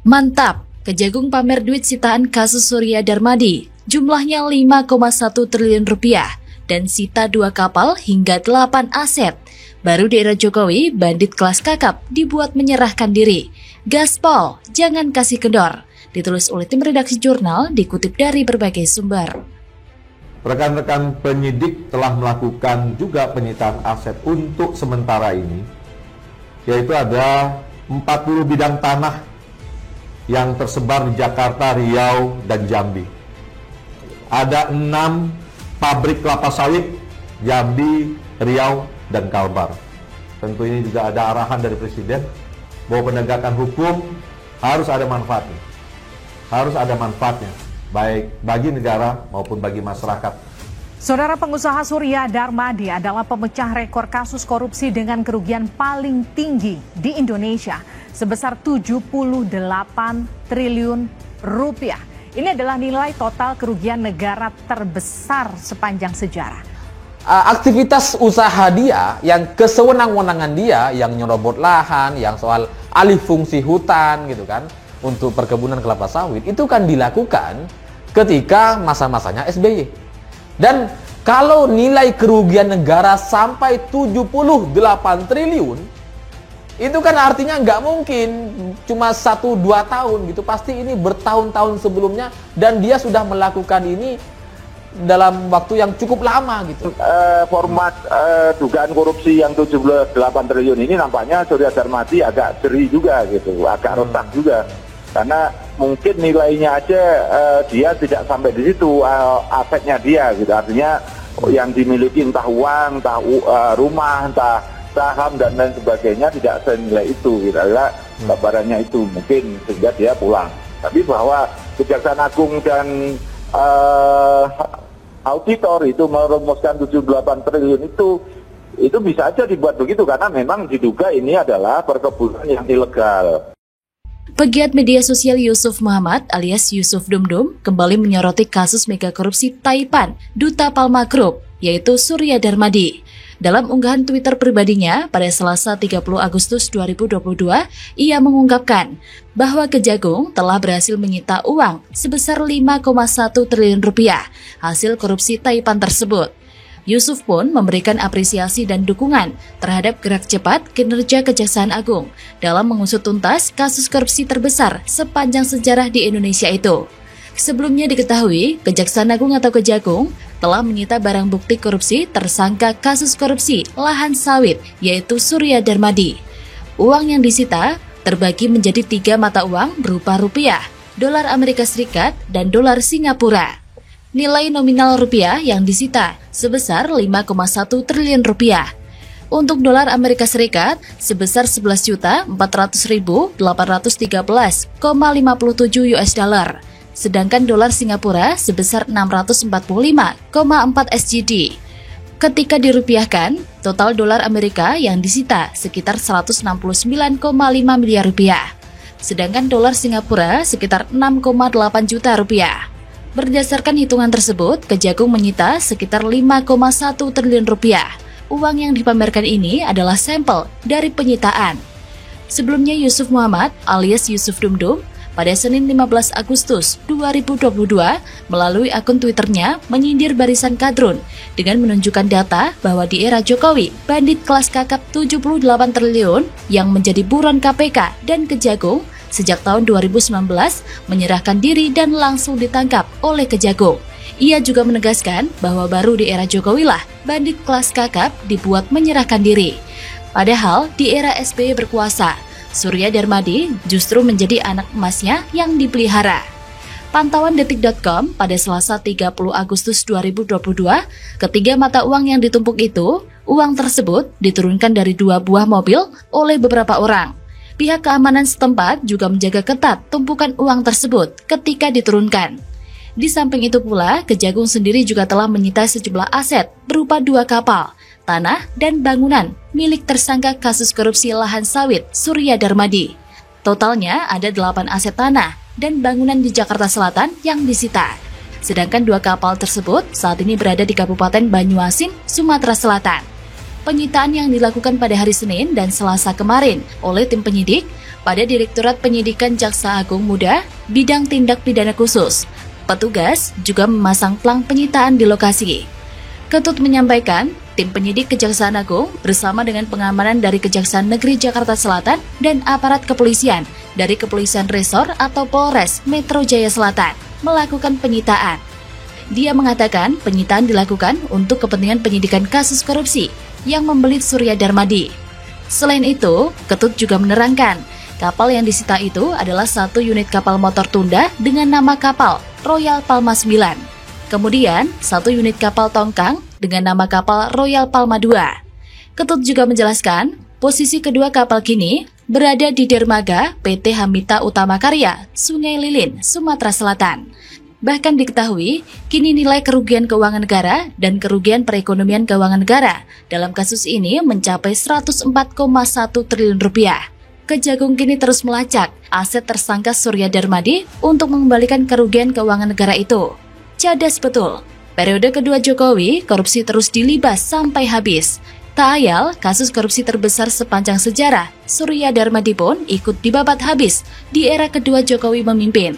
Mantap, Kejagung pamer duit sitaan kasus Surya Darmadi, jumlahnya 5,1 triliun rupiah, dan sita 2 kapal hingga 8 aset. Baru di era Jokowi, bandit kelas kakap dibuat menyerahkan diri. Gaspol, jangan kasih kendor. Ditulis oleh tim redaksi jurnal, dikutip dari berbagai sumber. Rekan-rekan penyidik telah melakukan juga penyitaan aset untuk sementara ini, yaitu ada 40 bidang tanah yang tersebar di Jakarta, Riau, dan Jambi. Ada 6 pabrik kelapa sawit, Jambi, Riau, dan Kalbar. Tentu ini juga ada arahan dari Presiden bahwa penegakan hukum harus ada manfaatnya. Harus ada manfaatnya, baik bagi negara maupun bagi masyarakat. Saudara, pengusaha Surya Darmadi adalah pemecah rekor kasus korupsi dengan kerugian paling tinggi di Indonesia sebesar 78 triliun rupiah. Ini adalah nilai total kerugian negara terbesar sepanjang sejarah. Aktivitas usaha dia yang kesewenang-wenangan dia, yang nyerobot lahan, yang soal alih fungsi hutan gitu kan, untuk perkebunan kelapa sawit, itu kan dilakukan ketika masa-masanya SBY. Dan kalau nilai kerugian negara sampai 78 triliun, itu kan artinya nggak mungkin cuma 1-2 tahun gitu. Pasti ini bertahun-tahun sebelumnya dan dia sudah melakukan ini dalam waktu yang cukup lama gitu. Format dugaan korupsi yang 78 triliun ini nampaknya Surya Darmadi agak jeri juga gitu, agak retak juga. Karena mungkin nilainya aja dia tidak sampai di situ asetnya dia gitu. Artinya yang dimiliki entah uang, entah rumah, entah saham dan lain sebagainya tidak senilai itu gitu. Gambarannya itu mungkin sehingga dia pulang. Tapi bahwa Kejaksaan Agung dan auditor itu merumuskan 78 triliun itu bisa aja dibuat begitu karena memang diduga ini adalah perkebunan yang ilegal. Pegiat media sosial Yusuf Muhammad alias Yusuf Dumdum kembali menyoroti kasus mega korupsi Taipan, Duta Palma Group, yaitu Surya Darmadi. Dalam unggahan Twitter pribadinya pada Selasa 30 Agustus 2022, ia mengungkapkan bahwa Kejagung telah berhasil menyita uang sebesar 5,1 triliun rupiah hasil korupsi Taipan tersebut. Yusuf pun memberikan apresiasi dan dukungan terhadap gerak cepat kinerja Kejaksaan Agung dalam mengusut tuntas kasus korupsi terbesar sepanjang sejarah di Indonesia itu. Sebelumnya diketahui, Kejaksaan Agung atau Kejagung telah menyita barang bukti korupsi tersangka kasus korupsi lahan sawit, yaitu Surya Darmadi. Uang yang disita terbagi menjadi 3 mata uang berupa rupiah, dolar Amerika Serikat, dan dolar Singapura. Nilai nominal rupiah yang disita sebesar 5,1 triliun rupiah. Untuk dolar Amerika Serikat sebesar 11.413,813,57 US dollar. Sedangkan dolar Singapura sebesar 645,4 SGD. Ketika dirupiahkan, total dolar Amerika yang disita sekitar 169,5 miliar rupiah. Sedangkan dolar Singapura sekitar 6,8 juta rupiah. Berdasarkan hitungan tersebut, Kejagung menyita sekitar 5,1 triliun rupiah. Uang yang dipamerkan ini adalah sampel dari penyitaan. Sebelumnya Yusuf Muhammad alias Yusuf Dumdum pada Senin 15 Agustus 2022 melalui akun Twitternya menyindir barisan kadrun dengan menunjukkan data bahwa di era Jokowi, bandit kelas kakap 78 triliun yang menjadi buron KPK dan Kejagung sejak tahun 2019 menyerahkan diri dan langsung ditangkap oleh Kejagung. Ia juga menegaskan bahwa baru di era Jokowi lah bandit kelas kakap dibuat menyerahkan diri. Padahal di era SBY berkuasa, Surya Darmadi justru menjadi anak emasnya yang dipelihara. Pantauan detik.com pada Selasa 30 Agustus 2022, ketiga mata uang yang ditumpuk itu, uang tersebut diturunkan dari 2 buah mobil oleh beberapa orang. Pihak keamanan setempat juga menjaga ketat tumpukan uang tersebut ketika diturunkan. Di samping itu pula, Kejagung sendiri juga telah menyita sejumlah aset berupa 2 kapal, tanah, dan bangunan milik tersangka kasus korupsi lahan sawit Surya Darmadi. Totalnya ada 8 aset tanah dan bangunan di Jakarta Selatan yang disita. Sedangkan 2 kapal tersebut saat ini berada di Kabupaten Banyuasin, Sumatera Selatan. Penyitaan yang dilakukan pada hari Senin dan Selasa kemarin oleh tim penyidik pada Direktorat Penyidikan Jaksa Agung Muda bidang tindak pidana khusus. Petugas juga memasang plang penyitaan di lokasi. Ketut menyampaikan, tim penyidik Kejaksaan Agung bersama dengan pengamanan dari Kejaksaan Negeri Jakarta Selatan dan aparat kepolisian dari Kepolisian Resor atau Polres Metro Jaya Selatan melakukan penyitaan. Dia mengatakan penyitaan dilakukan untuk kepentingan penyidikan kasus korupsi yang membelit Surya Darmadi. Selain itu, Ketut juga menerangkan, kapal yang disita itu adalah satu unit kapal motor tunda dengan nama kapal Royal Palma 9. Kemudian, satu unit kapal tongkang dengan nama kapal Royal Palma 2. Ketut juga menjelaskan, posisi kedua kapal kini berada di dermaga PT Hamita Utama Karya, Sungai Lilin, Sumatera Selatan. Bahkan diketahui, kini nilai kerugian keuangan negara dan kerugian perekonomian keuangan negara dalam kasus ini mencapai 104,1 triliun rupiah. Kejagung kini terus melacak aset tersangka Surya Darmadi untuk mengembalikan kerugian keuangan negara itu. Cadas betul, periode kedua Jokowi, korupsi terus dilibas sampai habis. Tak ayal, kasus korupsi terbesar sepanjang sejarah, Surya Darmadi pun ikut dibabat habis di era kedua Jokowi memimpin.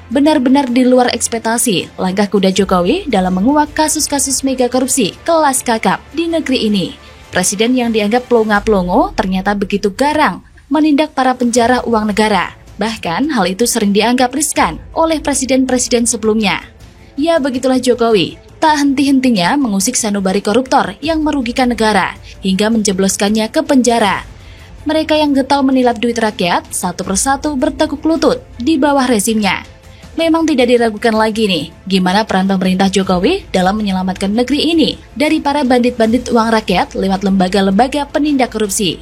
Benar-benar di luar ekspektasi langkah kuda Jokowi dalam menguak kasus-kasus mega korupsi kelas kakap di negeri ini. Presiden yang dianggap pelongo-pelongo ternyata begitu garang menindak para penjara uang negara. Bahkan hal itu sering dianggap riskan oleh presiden-presiden sebelumnya. Ya begitulah Jokowi, tak henti-hentinya mengusik sanubari koruptor yang merugikan negara hingga menjebloskannya ke penjara. Mereka yang getol menilap duit rakyat satu persatu bertekuk lutut di bawah rezimnya. Memang tidak diragukan lagi nih, gimana peran pemerintah Jokowi dalam menyelamatkan negeri ini dari para bandit-bandit uang rakyat lewat lembaga-lembaga penindak korupsi.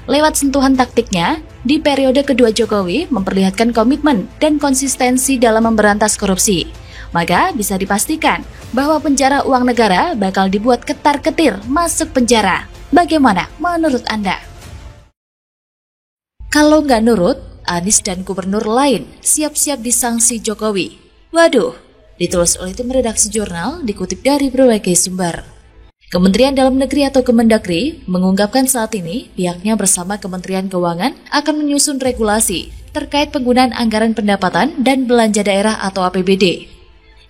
Lewat sentuhan taktiknya, di periode kedua Jokowi memperlihatkan komitmen dan konsistensi dalam memberantas korupsi. Maka bisa dipastikan bahwa penjara uang negara bakal dibuat ketar-ketir masuk penjara. Bagaimana menurut Anda? Kalau nggak nurut, Anies dan gubernur lain siap-siap disanksi Jokowi. Waduh, ditulis oleh tim redaksi jurnal dikutip dari berbagai sumber. Kementerian Dalam Negeri atau Kemendagri mengungkapkan saat ini pihaknya bersama Kementerian Keuangan akan menyusun regulasi terkait penggunaan anggaran pendapatan dan belanja daerah atau APBD.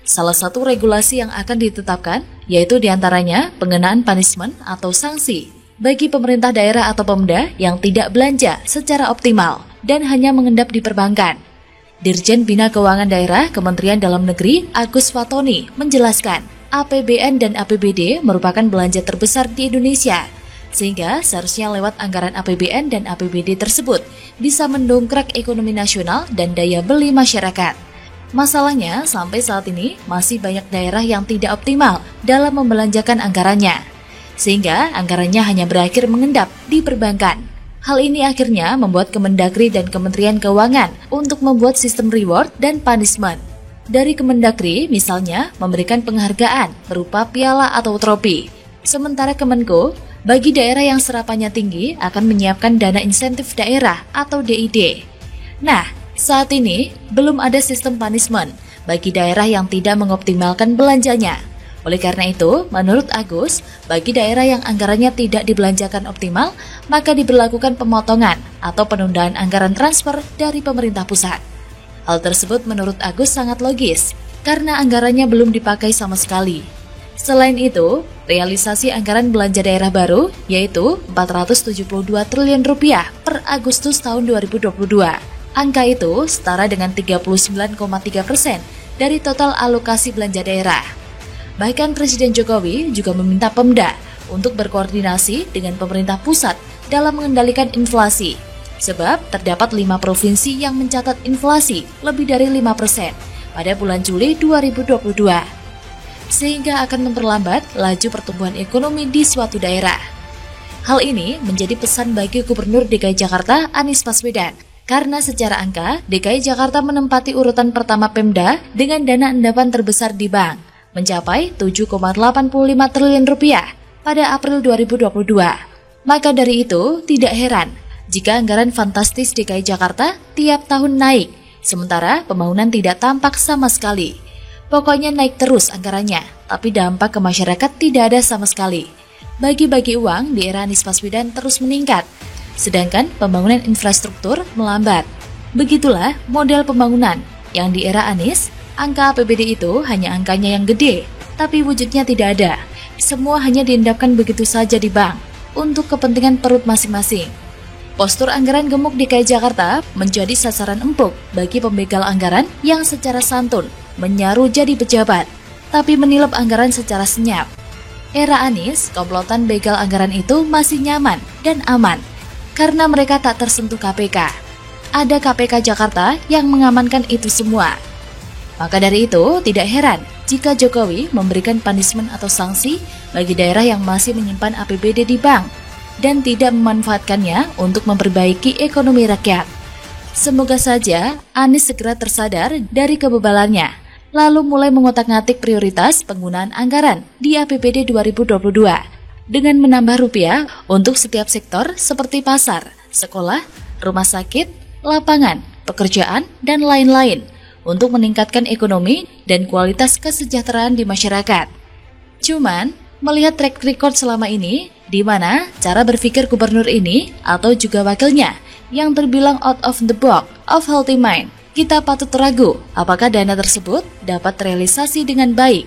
Salah satu regulasi yang akan ditetapkan yaitu diantaranya pengenaan punishment atau sanksi bagi pemerintah daerah atau Pemda yang tidak belanja secara optimal dan hanya mengendap di perbankan. Dirjen Bina Keuangan Daerah Kementerian Dalam Negeri Agus Fatoni menjelaskan APBN dan APBD merupakan belanja terbesar di Indonesia, sehingga seharusnya lewat anggaran APBN dan APBD tersebut bisa mendongkrak ekonomi nasional dan daya beli masyarakat. Masalahnya, sampai saat ini masih banyak daerah yang tidak optimal dalam membelanjakan anggarannya, sehingga anggarannya hanya berakhir mengendap di perbankan. Hal ini akhirnya membuat Kemendagri dan Kementerian Keuangan untuk membuat sistem reward dan punishment. Dari Kemendagri, misalnya, memberikan penghargaan berupa piala atau trofi. Sementara Kemenko, bagi daerah yang serapannya tinggi akan menyiapkan dana insentif daerah atau DID. Nah, saat ini belum ada sistem punishment bagi daerah yang tidak mengoptimalkan belanjanya. Oleh karena itu, menurut Agus, bagi daerah yang anggarannya tidak dibelanjakan optimal, maka diberlakukan pemotongan atau penundaan anggaran transfer dari pemerintah pusat. Hal tersebut menurut Agus sangat logis, karena anggarannya belum dipakai sama sekali. Selain itu, realisasi anggaran belanja daerah baru, yaitu 472 triliun rupiah per Agustus tahun 2022. Angka itu setara dengan 39,3% dari total alokasi belanja daerah. Bahkan Presiden Jokowi juga meminta Pemda untuk berkoordinasi dengan pemerintah pusat dalam mengendalikan inflasi. Sebab terdapat 5 provinsi yang mencatat inflasi lebih dari 5% pada bulan Juli 2022. Sehingga akan memperlambat laju pertumbuhan ekonomi di suatu daerah. Hal ini menjadi pesan bagi Gubernur DKI Jakarta Anies Baswedan. Karena secara angka, DKI Jakarta menempati urutan pertama Pemda dengan dana endapan terbesar di bank, mencapai 7,85 triliun rupiah pada April 2022. Maka dari itu, tidak heran jika anggaran fantastis DKI Jakarta tiap tahun naik, sementara pembangunan tidak tampak sama sekali. Pokoknya naik terus anggarannya, tapi dampak ke masyarakat tidak ada sama sekali. Bagi-bagi uang di era Anies Baswedan terus meningkat. sedangkan pembangunan infrastruktur melambat. Begitulah model pembangunan yang di era Anies, angka APBD itu hanya angkanya yang gede, tapi wujudnya tidak ada. Semua hanya diendapkan begitu saja di bank untuk kepentingan perut masing-masing. Postur anggaran gemuk DKI Jakarta menjadi sasaran empuk bagi pembegal anggaran yang secara santun menyaru jadi pejabat, tapi menilep anggaran secara senyap. Era Anies, komplotan begal anggaran itu masih nyaman dan aman karena mereka tak tersentuh KPK. Ada KPK Jakarta yang mengamankan itu semua. Maka dari itu, tidak heran jika Jokowi memberikan punishment atau sanksi bagi daerah yang masih menyimpan APBD di bank dan tidak memanfaatkannya untuk memperbaiki ekonomi rakyat. Semoga saja Anies segera tersadar dari kebebalannya, lalu mulai mengotak-ngatik prioritas penggunaan anggaran di APBD 2022 dengan menambah rupiah untuk setiap sektor seperti pasar, sekolah, rumah sakit, lapangan, pekerjaan, dan lain-lain untuk meningkatkan ekonomi dan kualitas kesejahteraan di masyarakat. Cuman, melihat track record selama ini, di mana cara berpikir gubernur ini atau juga wakilnya yang terbilang out of the box of healthy mind, kita patut ragu apakah dana tersebut dapat terrealisasi dengan baik.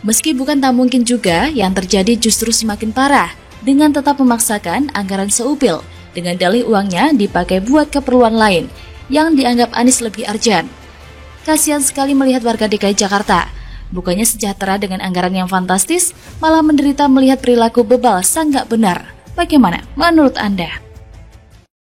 Meski bukan tak mungkin juga yang terjadi justru semakin parah dengan tetap memaksakan anggaran seupil dengan dalih uangnya dipakai buat keperluan lain yang dianggap Anies lebih urgent. Kasihan sekali melihat warga DKI Jakarta. Bukannya sejahtera dengan anggaran yang fantastis, malah menderita melihat perilaku bebal sang gak benar. Bagaimana menurut Anda?